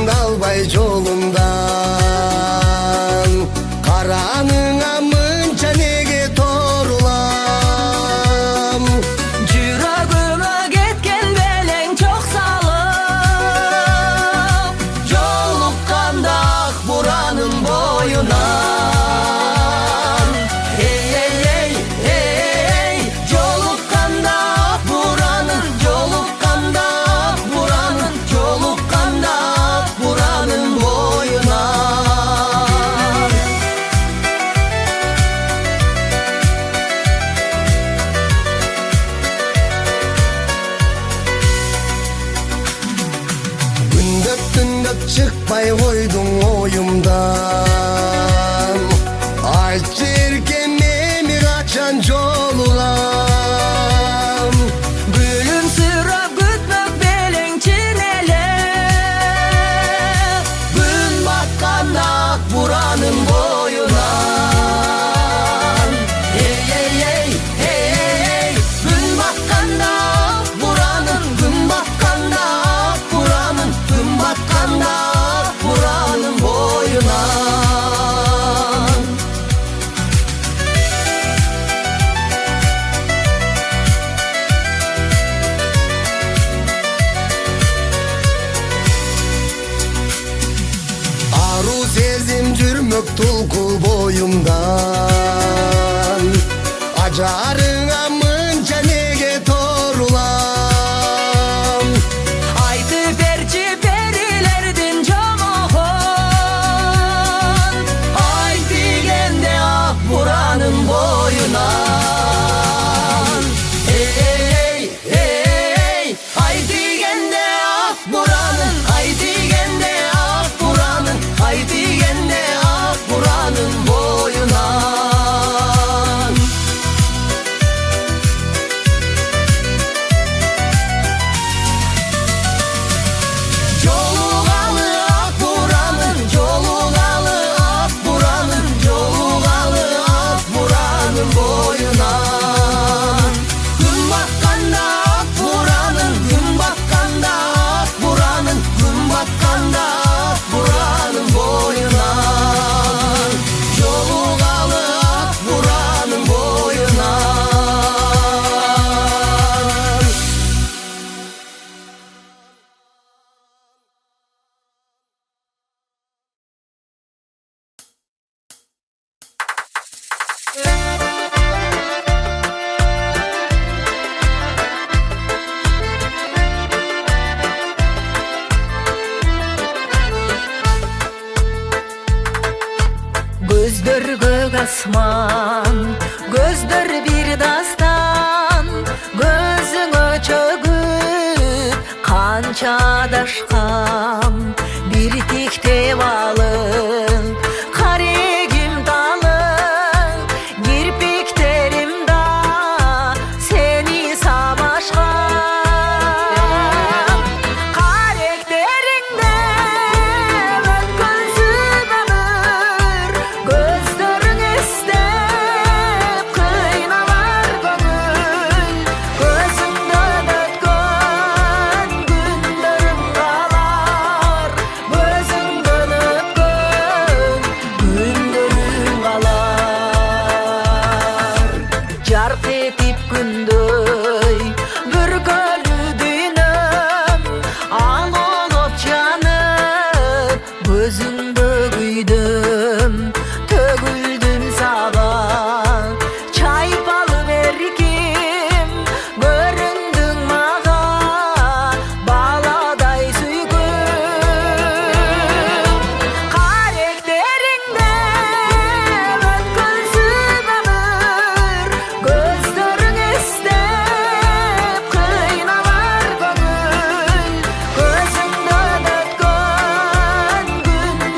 dalbay jolundan. Karanına mınça nege torulam. Жүрөгүмө кеткен белең чок салып, жолукканда ак буранын боюнан. Эй, эй, эй, эй, жолукканда ак буранын, жолукканда ак буранын, жолукканда ак буранын боюнан. Күндөп түндөп чыкпай койдуң оюмдан. Айтчы эркем эми качан жолугам. Күлүмсүрөп күтмөк белең ченелеп, күн батканда ак буранын боюнан. Эй, эй, эй, эй, күн батканда ак буранын, күн батканда ак буранын, күн батканда ак буранын боюнан. Ару сезим жүрмөк толку боюмдан. Ажарыңа мынча неге торулам. Айтып берчи перилердин жомогун, ай тигенде ак буранын боюнан. Эй, эй, эй, ай тигенде ак буранын, ай тигенде ак буранын, ай тигенде ак буранын боюнан. Жолугалы ак буранын, жолугалы ак буранын, жолугалы ак буранын боюнан. Күн батканда ак буранын, күн батканда ак буранын, күн батканда ак буранын боюнан. Жолугалы ак буранын боюнан. Gözдөр көк асман, көздөр бир дастан, көзүңө чөгүп канча адашкам, бир тиктеп алып карегим талып, кирпиктерим да сени сабашкам. Каректериңде өткөнсүн өмүр, көздөрүң эстеп кыйналар көңүл. Көзүңдөн өткөн күндөрүм калар, көзүңдөн өткөн күндөрүм калар. Жарк этип күндөй бүркөлүү дүйнөм, ал олоп жанып көзүңдө күйдүм, төгүлдүм сага чайпалып эрким, көрүндүң мага баладай сүйгүм. Каректериңде өткөнсүн өмүр, көздөрүң эстеп кыйналар көңүл. Көзүңдөн өткөн күндөрүм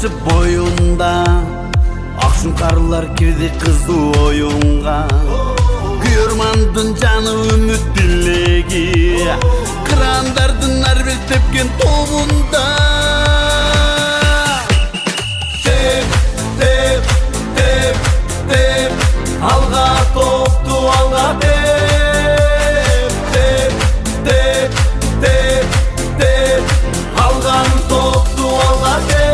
taşı boyunda Akşun karılar kirdi kızdı oyunga Kuyurmandın canı ümit dilegi Kırandardın arbel tepken tobunda Tep, tep, tep, tep Alga toptu alga tep Tep, tep, tep, tep Algan toptu alga tep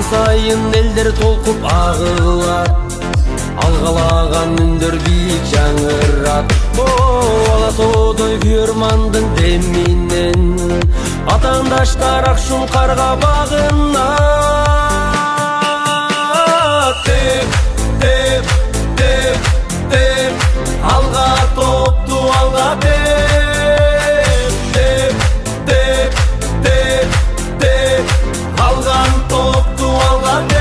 Сайын элдер толкуп агылат Алгалаган үндөр бийик жаңырат Ала тоодой күйөрмандын деминен Атаандаштар Акшун карга багынат Теп, теп, теп, теп Алга топту алга теп Теп, теп, теп, теп Алган топту алга теп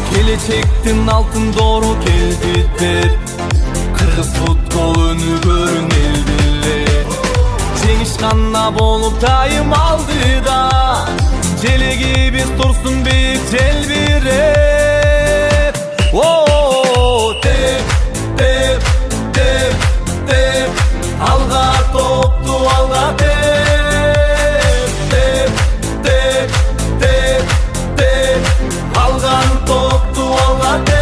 Келечектин алтын doğru келди деп Кыргыз футбол өнү көрүн элдиле Жеңиш гана болуп тайым алдыда Желегибиз турсун бийик желбиреп Теп, теп, теп, теп Алга топту алга теп Теп, теп, теп, tep Algan toptu alga tep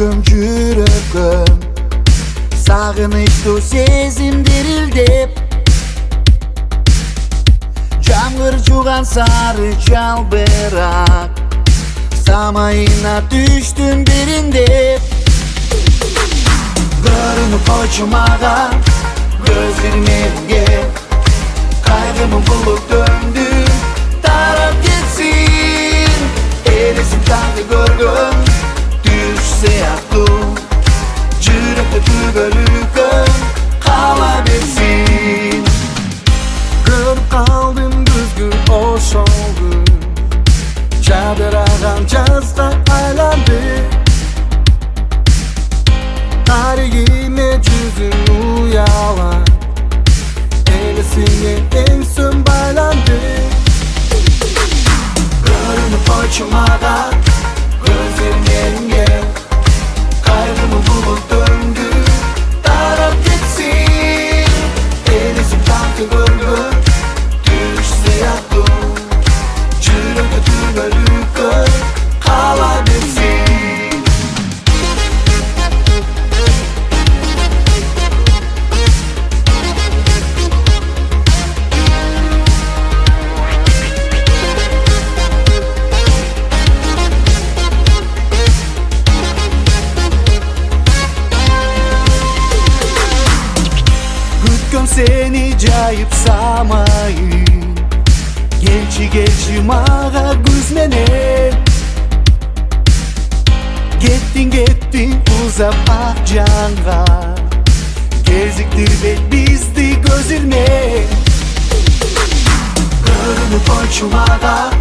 yürküm жүрөгüm сагынычтуу сезим дирилдеп жамгыр жууган сары жалбырак самайына түштүм бириндеп көрүнүп койчу мага gözlerimge kaygımın bulup döndü taraf gitsin erisin tanrı görgüm düşse aklım yürekte tübölüküm kalabilsin Görüp kaldım düzgün o şoldu Çadırağan cazda aylandı Tarihime cüzün uyalan Elisine en son bağlandı Görünüp koçumağa gözlerim elimge kaygımı bulup döndü taraf gitsin erisin tanrı görgüm düşse aklım yürekte tübölüküm kalabilsin Seni cayıp samayı Gelçi mağa güzmenip Gettin uzap ah canğa Geziktir ve bizdi gözülme Görünüp koçumağa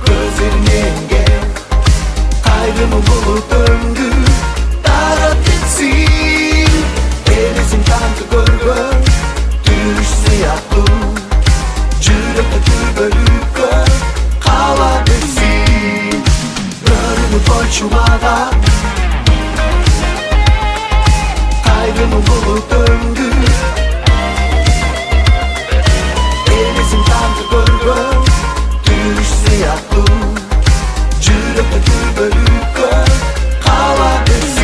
gözlerine kaygımı bulup döndü taraf gitsin erisin tanrı görgüm düşse aklım yürekte tübölüküm kalabilsin görünüp koçumağa kaygımı bulup döndü erisin tanrı görgüm düşse aklım yürekte tübölüküm kalabilsin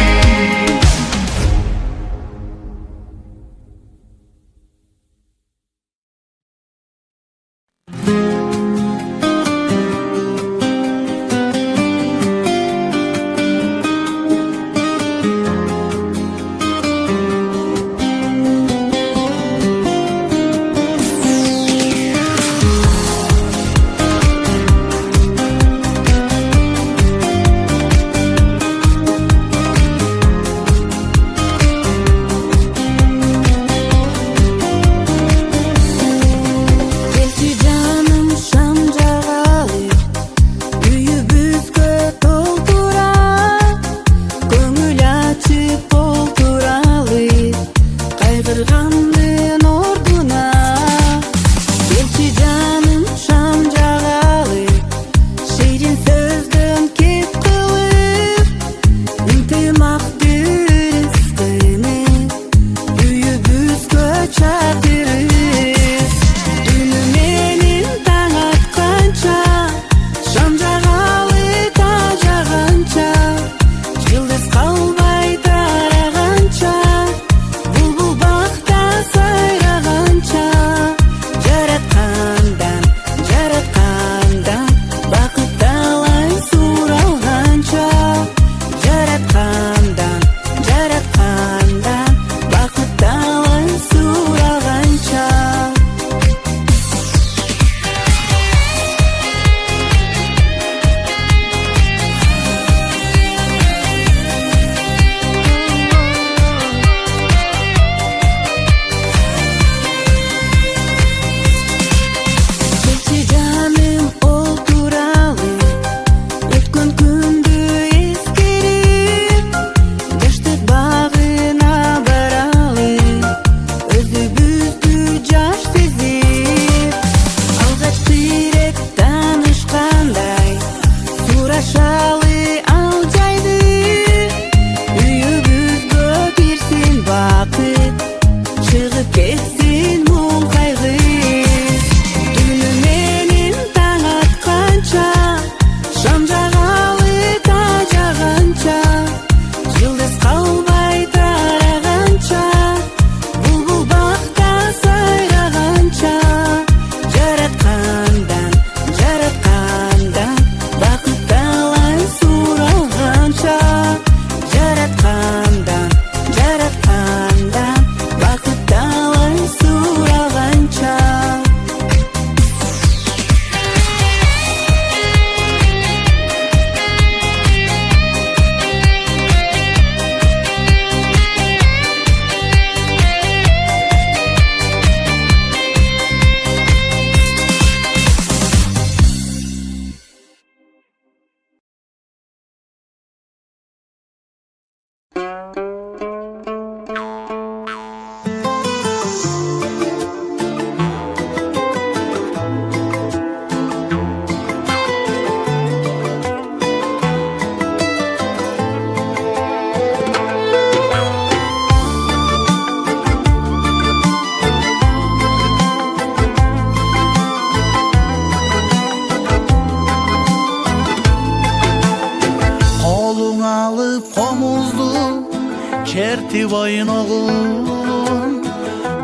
oynog'um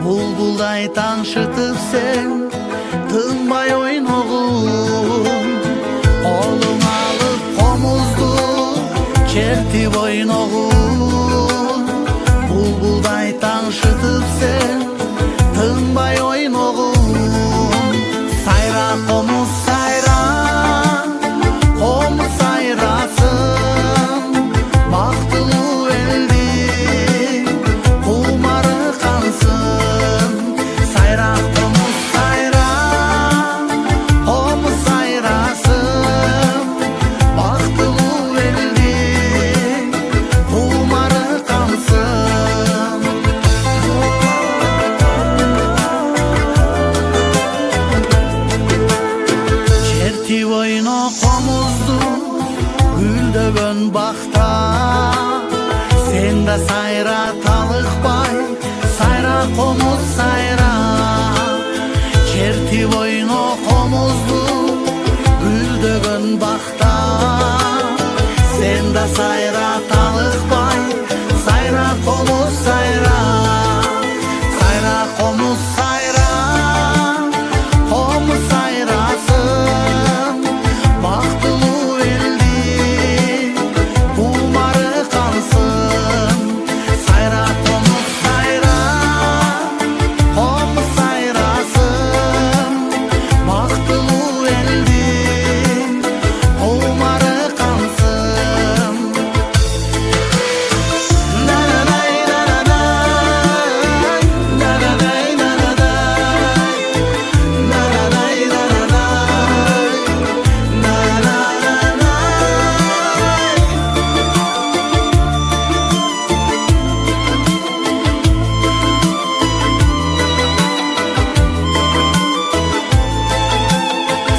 bulbulday tangshitib sen tinmay oynog'um olim alib qomuzdu chertib oynog'um bulbulday tangshitib sen tinmay oynog'um sayra qomuz sayra qomuz sayrasın baxtlı eldi qumari qansın sayra qomuz sayra qomuz sayrasın baxtlı eldi qumari qansın chertib oyna qomuzdu guldagan baxta senda sayra taliqbay sayra qomuz sayra chertib oyna qomuzdu guldagan baxta senda sayra taliqbay sayra qomuz sayra sayra qomuz sayra qomuz sayrasın baxtlı eldi qumari qansın sayra qomuz sayra qomuz sayrasın baxtlı eldi qumari qansın na na na na na na na na na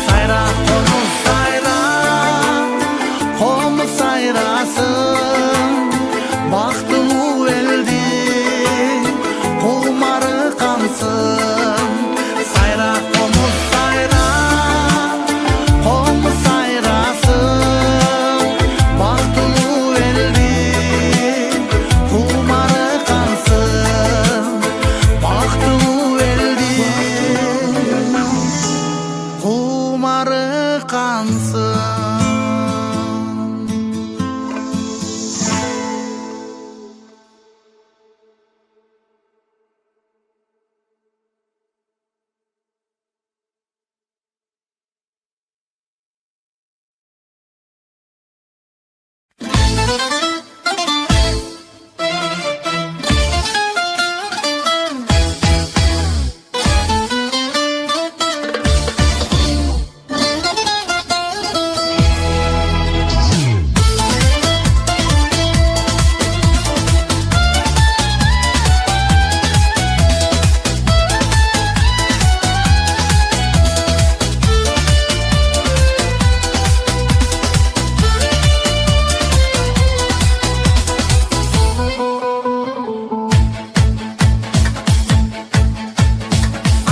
sayra qomuz sayra qomuz sayrasın baxtlı eldi qumari qansın sayra qomuz sayra qomuz sayrasın baxtlı eldi qumari qansın baxtlı eldi qumari qansın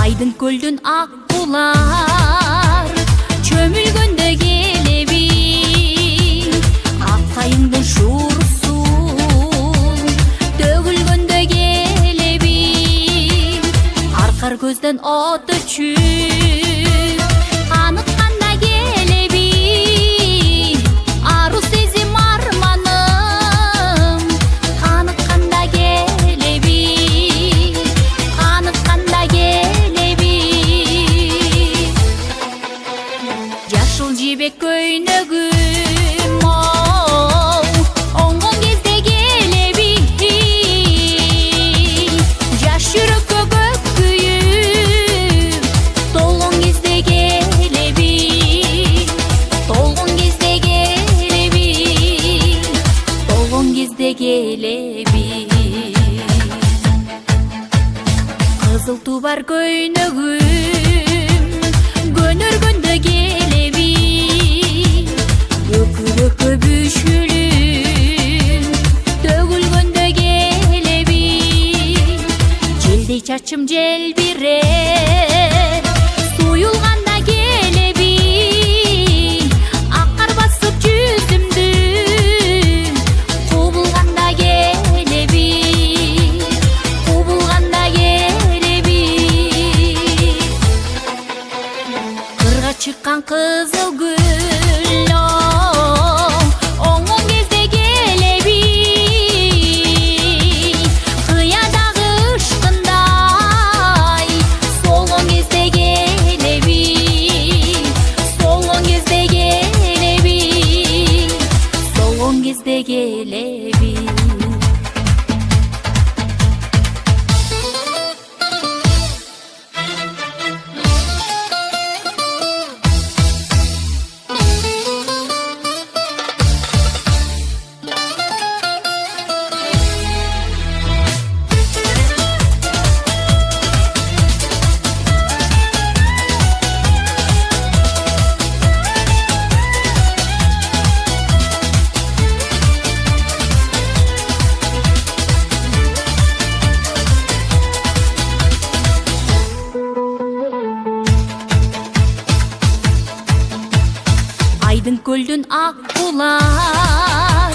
Aydın ko'ldun aq bular cho'milganda kelebi aqayingdan sho'r suv tog'ilganda kelebi arqar ko'zdan ot tushib qaniqqanda kelebi aruz sezim armanim qaniqqanda kelebi qaniqqanda kelebi Yaşıl jibek koynogum ongon кезде kelebi жаш жүрөккө көк күйүп толгон кезде келеби толгон кезде келеби толгон кезде келеби кызыл тубар көйнөгүм көнөргөндө келеби өкүрөккө бүшүлүм төгүлгөндө келеби желдей чачым желбиреп суюлганда келеби аккар басып жүзүмдү кубулганда келеби көлдүн ак булар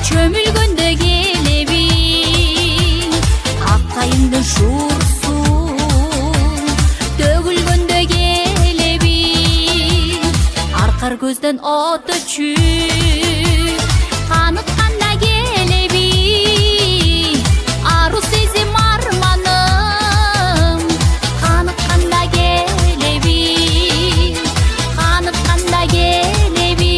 чөмүлгөндө келеби ак кайыңдын шуурусу төгүлгөндө келеби аркар көздөн от өчүп каныкканда келеби ару сезим арманым каныкканда келеби каныкканда келеби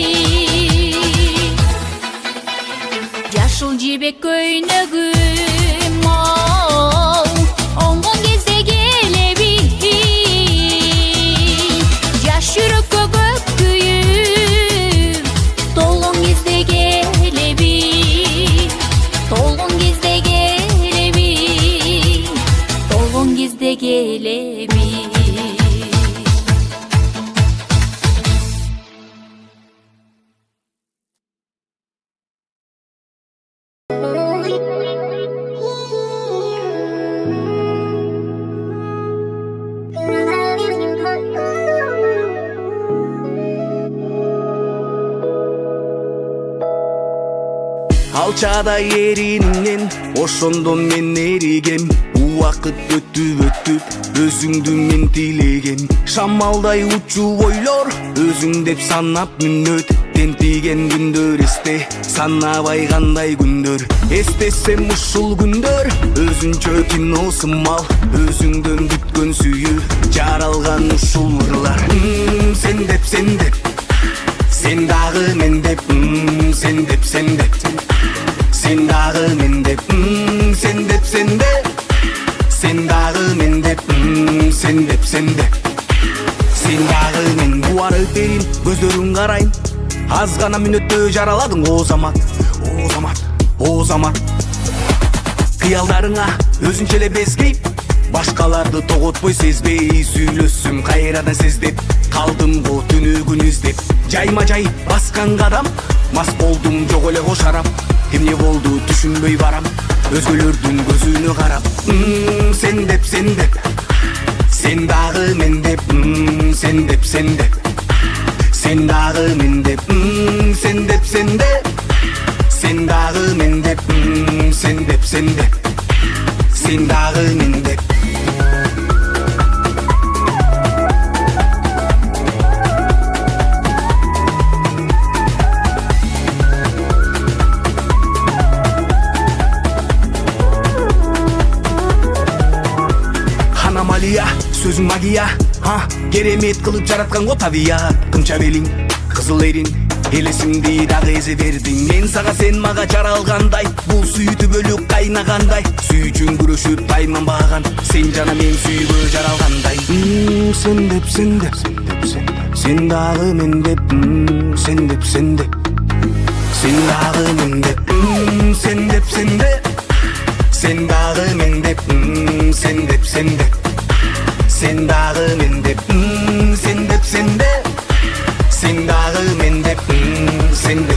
жашыл жибек көйнөгүм оңгон кезде келеби жаш жүрөккө көк күйүп толгон кезде келеби толгон кезде келеби толгон кезде келеби Алчада ерининен ошондо мен эригем убакыт өтүп өзүңдү мен тилегем шамалдай учуп ойлор өзүң деп санап мүнөт тентиген күндөр эсте санабай кандай күндөр эстесем ушул күндөр өзүнчө кино сымал өзүңдөн бүткөн сүйүү жаралган ушул ырлар сен деп сен дагы мен деп сен деп sen dagы men деп sen деп sen dagы men деп sen dagы men буар өтерин көздөрүң карайын аз гана мүнөттө жараладың озамат кыялдарыңа өзүнчө эле безгейп башкаларды тоготпой сезбей сүйлөссүм кайрадан сездеп калдым го түнөгүн издеп жайма жай баскан кадам мас болдум жок эле кош арам эмне болду түшүнбөй барам өзгөлөрдүн көзүнө карап sen деп sen dagы men деп sen dagы men деп sen dagы men деп sen dagы men деп сөзүң магия керемет кылып жараткан го табият кымча белиң кызыл эрин элесимди дагы эзе бердиң мен сага сен мага жаралгандай бул сүйүтүбөлүк кайнагандай сүйүүчүң күрөшүп тайманбаган сен жана мен сүйгө жаралгандай sen деп sen дагы мен деп sen дагы мен деп sen дагы мен деп sen dagы men деп sen dagы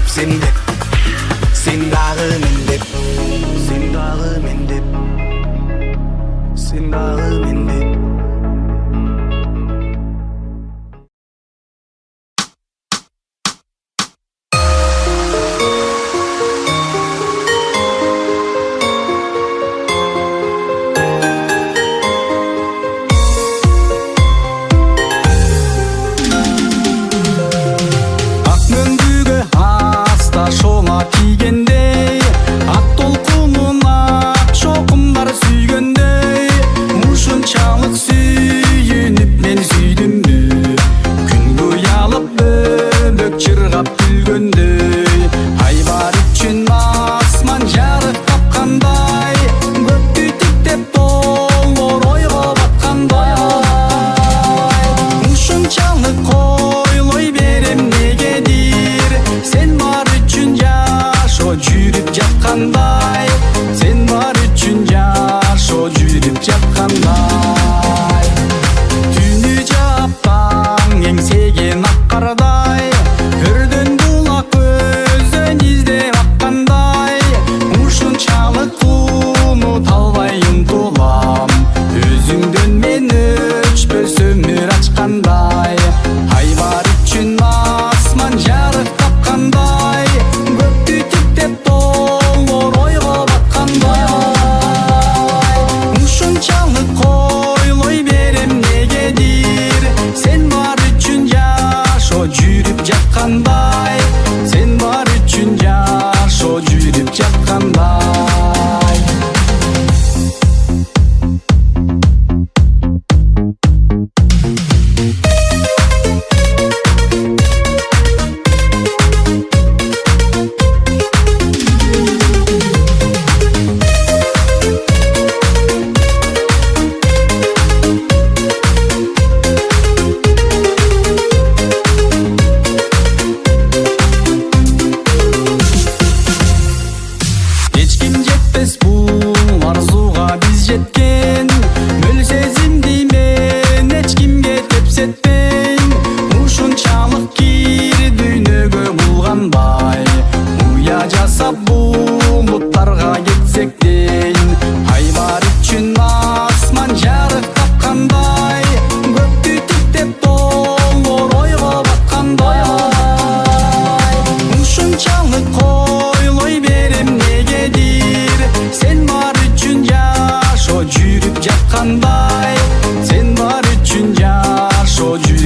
men деп sen dagы men деп sen dagы men деп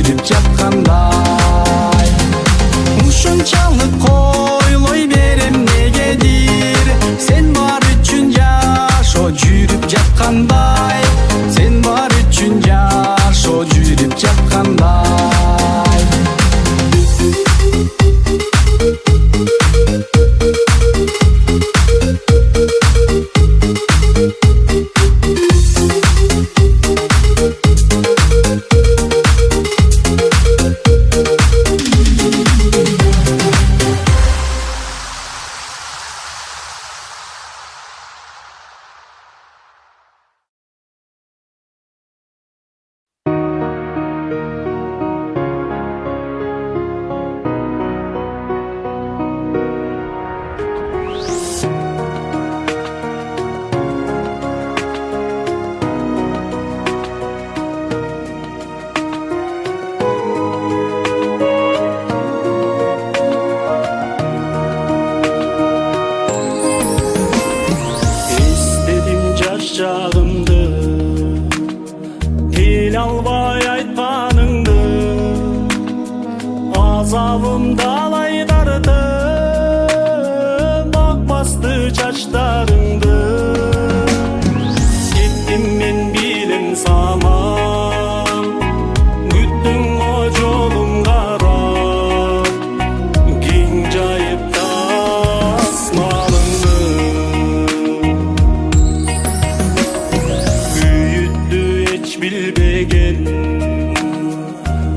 жүрүп жаткандай. Ушунчалык койлой берем негедир, сен бар үчүн жашоо жүрүп жаткандай, сен бар үчүн жашоо жүрүп жаткандай. Жагымды тил албай айтканыңды, азабым далай тартып акбасты чачтарыңды. Кеттим мен билем саман, күттүң о жолуң карап, кең жайып тасмалыңды. Bilbegen,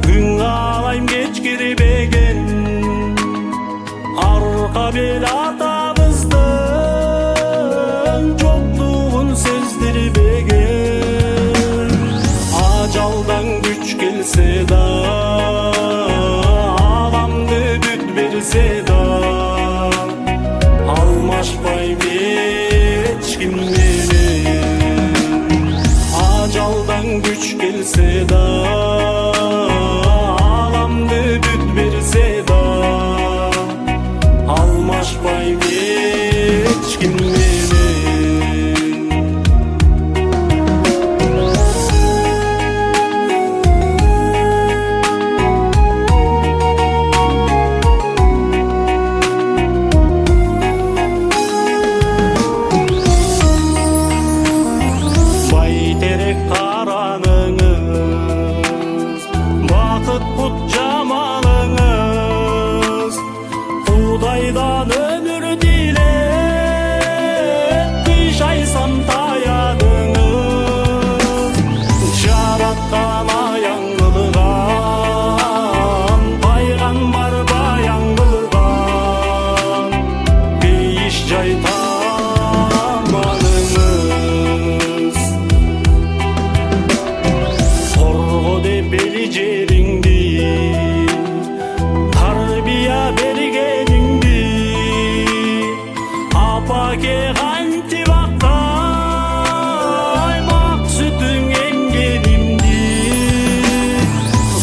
gün ağlayım geç giribegen, arka bel atamızdın, çokluğun sezdiribegen. Acaldan güç gelse da, alamdı büt verse da, almaşmayım hiç kimleri. Acaldan güç gelse da, alamdı büt verse da, almaşmayım hiç kimleri. Kudaydan ömür dilep, düşaysam tayadınız. Жараткан аяң кылган, пайгамбар баян кылган, бейиш жай таманыңыз. Корго деп бели жериңди, тарбия бергениңди, апаке канти баккай, мак сүтүң эмгенимди.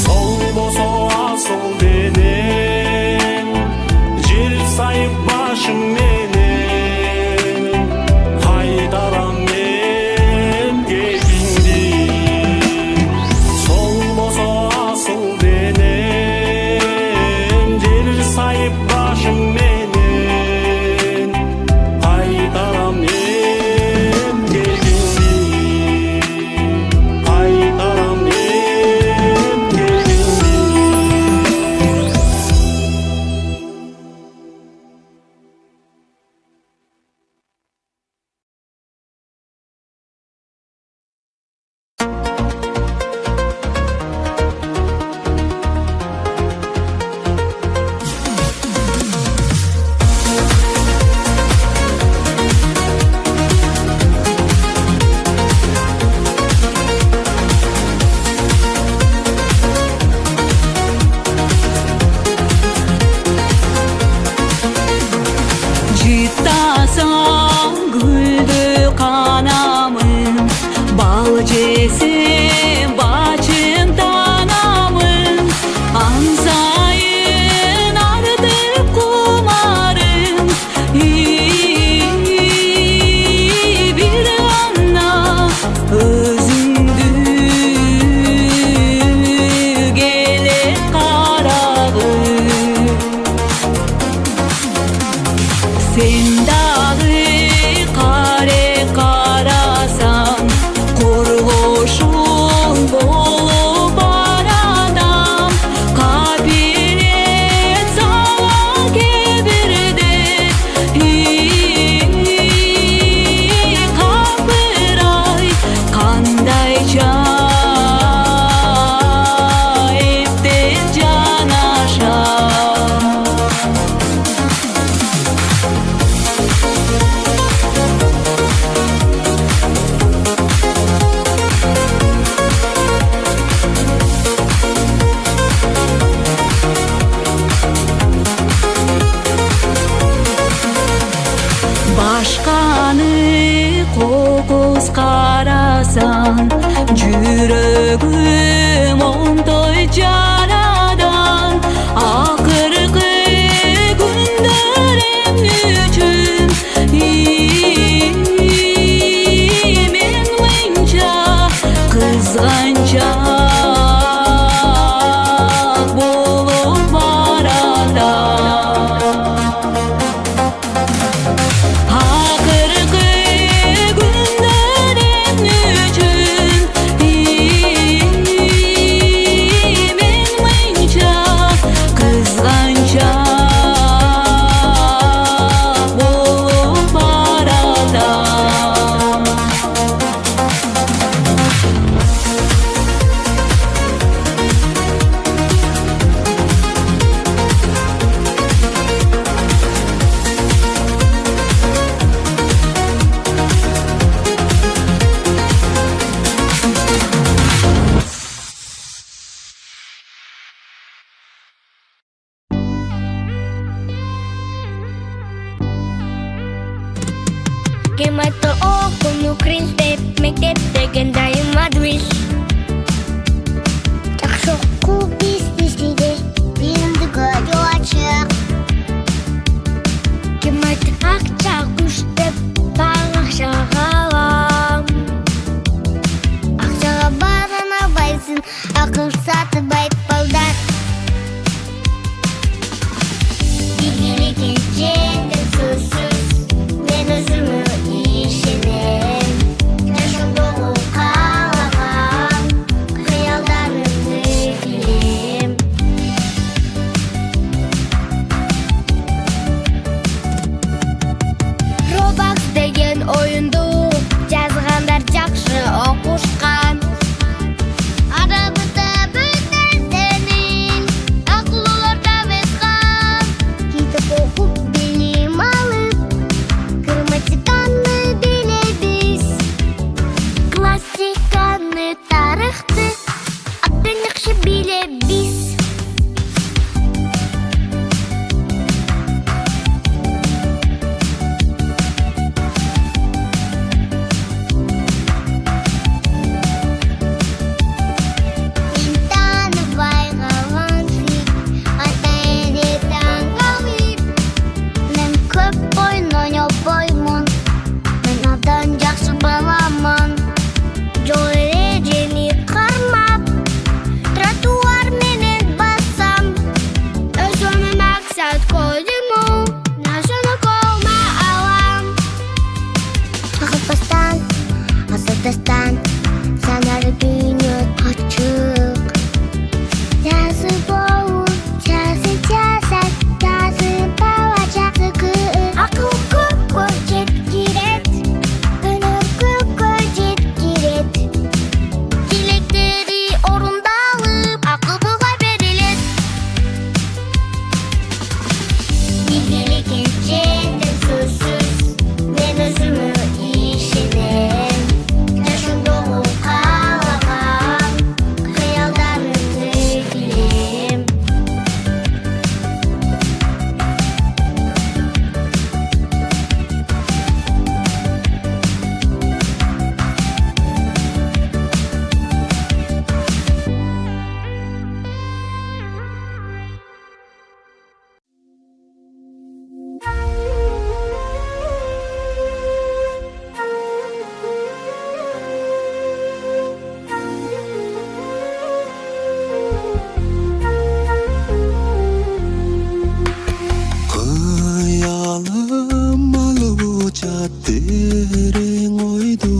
Сол болсо асыл менен, жер сайып башым менен, кайтарам мен кегиңди. Сол болсо асыл менен, жер сайып башым менен, кайтарам мен кегиңди, кайтарам мен кегиңди. Жыттасаң гүлдү канамын, бал жесем бачын танамын. Ансайын артып кумарым, бир гана өзүңдү Yüreğim onday caradan Akırkı günlerim üçün Men mınca kızganca bolup barada Akırkı günlerim üçün Men mınca kızganca bolup barada Kematol okunu kristep mekteptegen dayım adres Так что купи стесниде Bilimdi gözü açık Kematol akça kuştep Bağakça kalam Akçağa barına baysın Akıl satı bayıp baldan Bilgilik içinde susuz Ben özümü işedim Yaşım dolu kalamam Hayaldarım sevgilim Roblox деген oyundu Жазгандар жакшы окушкан Арабызда бүт нерсенин Акылууларда безган Китеп окуп билим алып Грамматиканы билебиз Классиканы тарыхты Абдан жакшы билебиз Мен таныбай калган фит Ата-эне таң калып Мен көп ойын ойнобоймун Мен абдан жакшы баламын Жол эрежени кармап Тротуар менен бассам Өзүмө максат койдуму Нажаны колма алам Агытпастан, асылтастан Санар дүйнө ачык Жазып оур, жазып жасат Жазып ала жазыкы Акыл көккө жеткирет Өнөр көккө жеткирет Тилектери орундалып Акыл буга берилет Билгилик ичинде сөзсүз Мен өзүмө ишенем Жашым дolu калаган Кыялдарым sevgilim Kıyalım aluca tereң oydu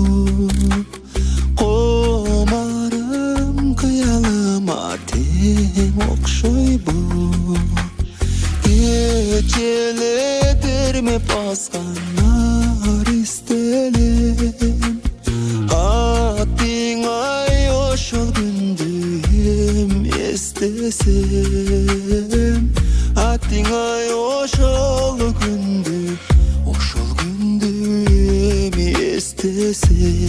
Komarım kıyalıma teң okşoybu Geceler mi baskanlar istelem Atting ay oşol gündüm estesem Atting ay oşol gündü mi istesem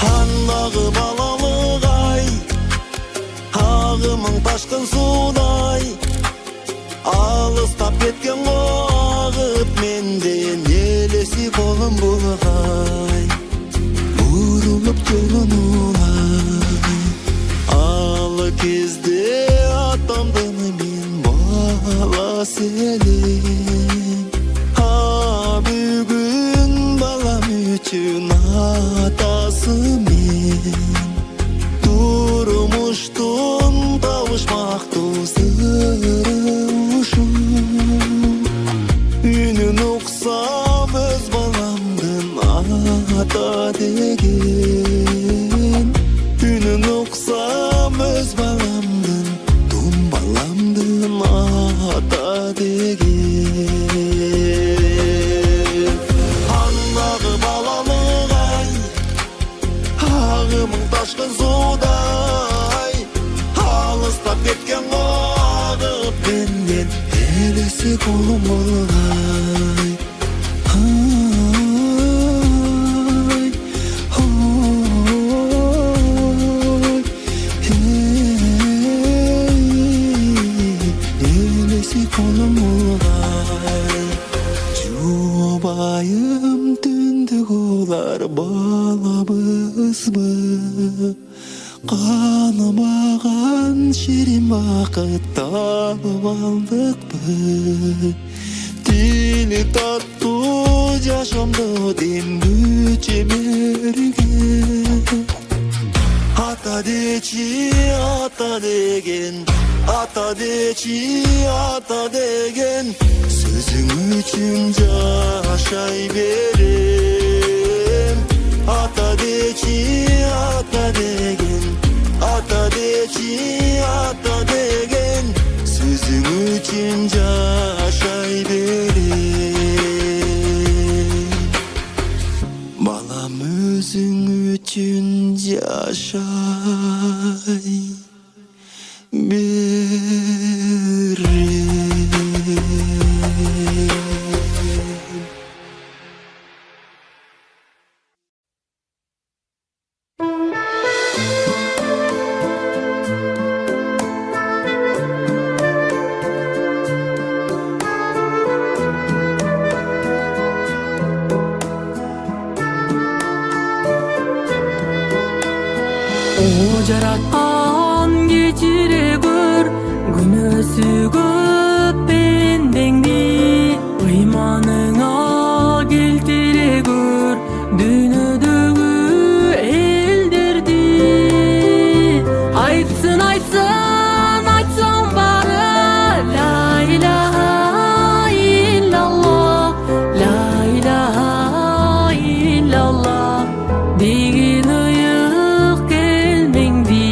Handağı balalık ay Ağımın taşkın suday Alыстап кеткен уақыт менден елесі қолым бұлғай жолунулай ал кезде атамдын мен баласы элем бүгүн балам үчүн атасы мен турмуштун табышмактуу сыры ушул үнүн уксам өз баламдын ата деген үнүн уксам өз баламдын тум баламдын ата деген андагы балалык ай агымың ташкын суудай алыстап кеткен агып менен элеси колум болгай элеси колум болгай жубайым түндүк улар балабызбы канымаган ширин бакыт табып алдыкпы тили таттуу жашамды демгүч эмерген ата дечи ата деген ата дечи ата деген сөзүң үчүн жашай берем ата дечи ата деген ата дечи ата деген сөзүң үчүн жашай берем балам өзүң үчүн жашай О жараткан кечире көр күнөөсү көп пендеңди ыйманыңа келтире көр дүйнөдөгү элдерди айтсын айтсын айтсам бары ла илаха иллаллах ла илаха иллаллах деген ыйык келмеңди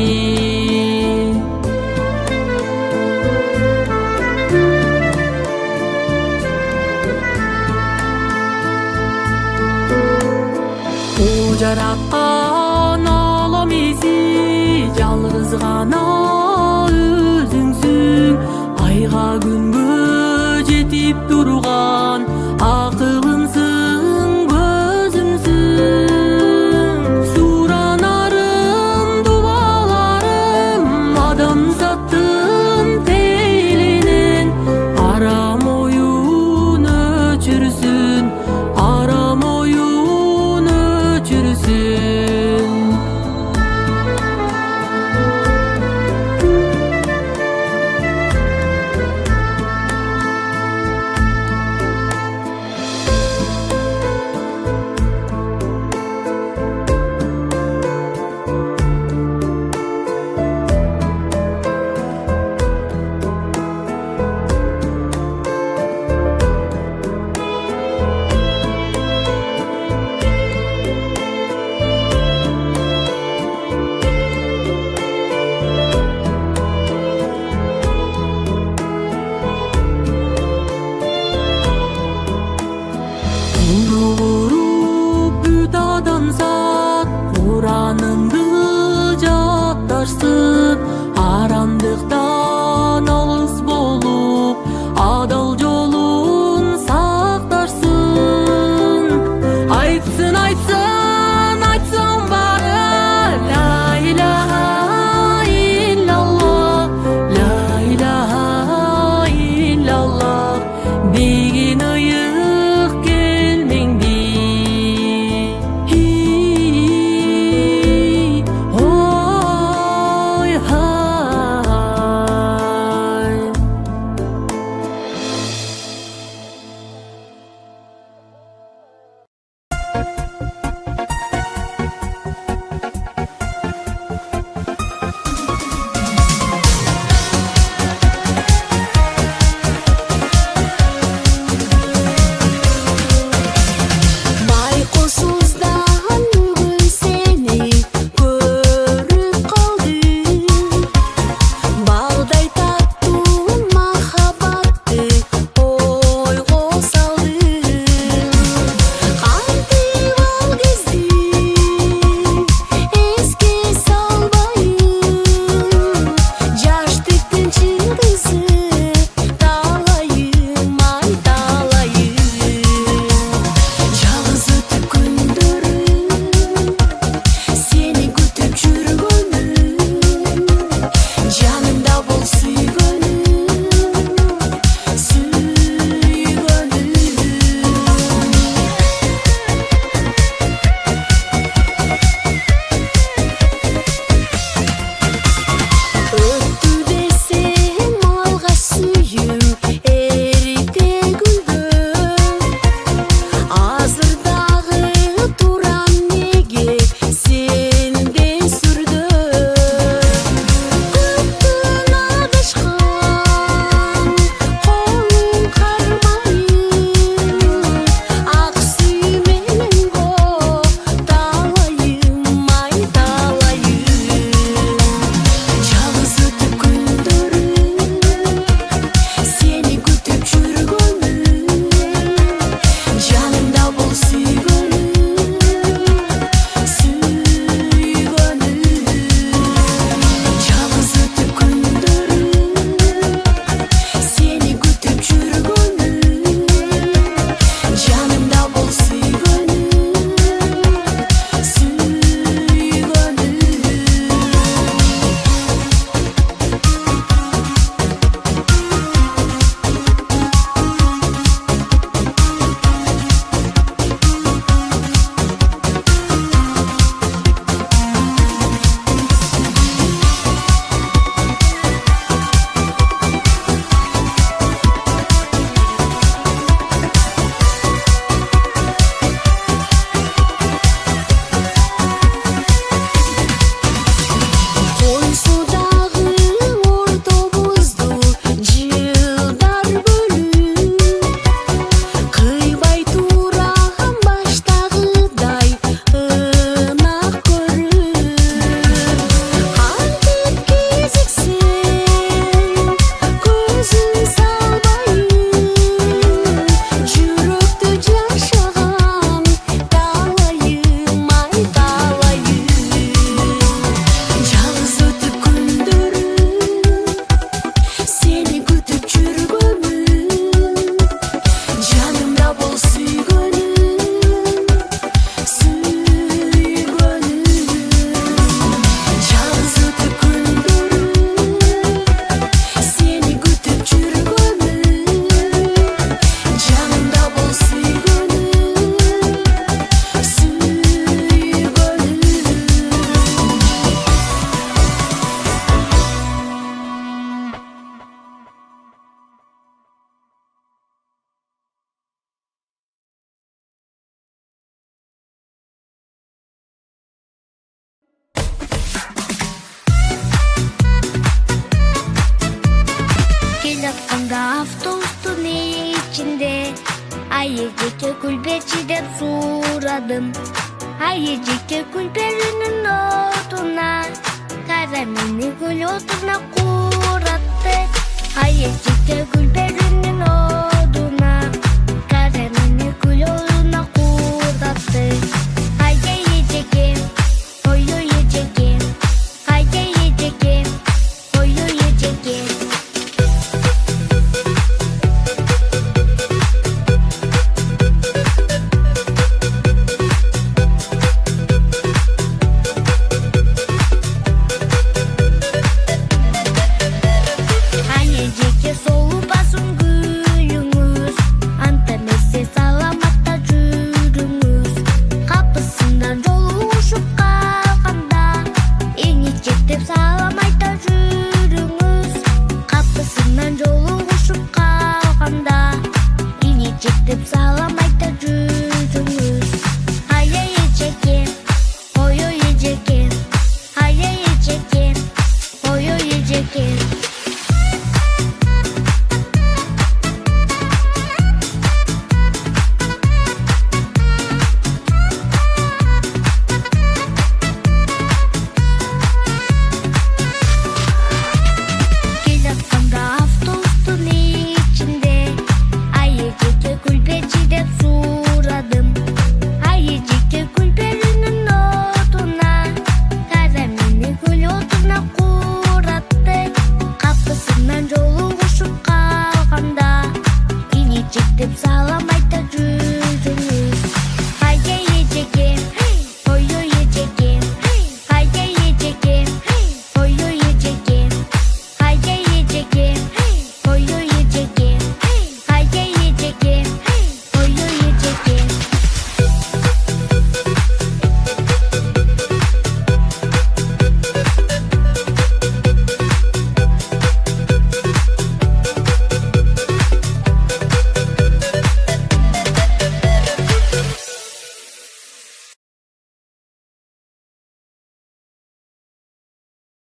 жатканда автобустун ичинде айыжеке күлбечиден сурадым. Айыжеке күлбелинин